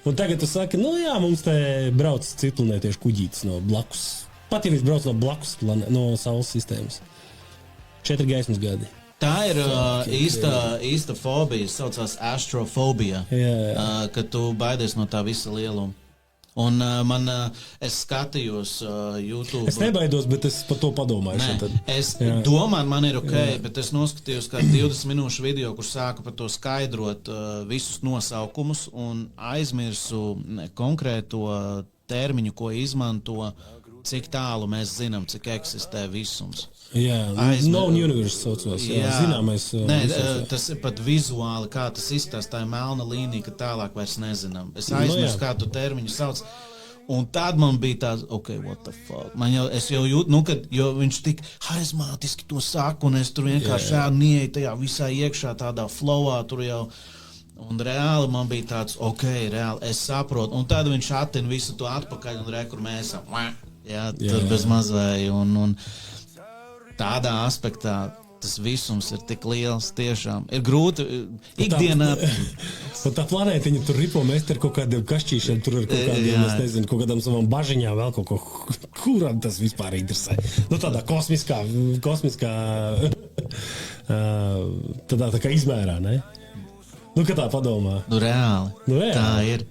Un tagad tu saki, nu jā, mums te brauc citplanētiešu kuģītis no blakus. Pat ja viņš brauc no blakus, no Saules sistēmas. 4 gaismas gadi. Tā ir īsta fobija, saucās astrofobija, kad tu baidies no tā visa lieluma. Un es skatījos YouTube. Es nebaidos, bet es par to padomāju. Es domāju, man ir ok, bet es noskatījos kā 20 minūšu video, kur sāka par to skaidrot visus nosaukumus un aizmirsu konkrēto termiņu, ko izmanto, cik tālu mēs zinām, cik eksistē visums. Jā, known universe saucos. Zināmais. Tas ir pat vizuāli, kā tas izstāst, tā ir melna līnija, ka tālāk vairs nezinām. Es aizmirsu, kā tu termiņu sauc. Un tad man bija tāds, ok, what the fuck. Es jau jūtu, jo viņš tik harizmātiski to saka, un es tur vienkārši nieju tajā visā iekšā tādā flowā, tur jau. Un reāli man bija tāds, ok, reāli, es saprotu. Un tad viņš attina visu to atpakaļ un kur mēs esam. Tur bez mazvēja. Un tādā aspektā tas visums ir tik liels, tiešām. Ir grūti ikdienā. Un tā planētiņa tur ripo, mēs tur kaut kādiem kašķīšiem, tur ar kaut kādiem, es nezinu, kaut kādām savām bažiņām vēl kaut ko, kuram tas vispār interesē. Nu tādā kosmiskā tādā tā kā izmērā, ne? Nu, kad tā padomā. Nu, reāli. Tā ir.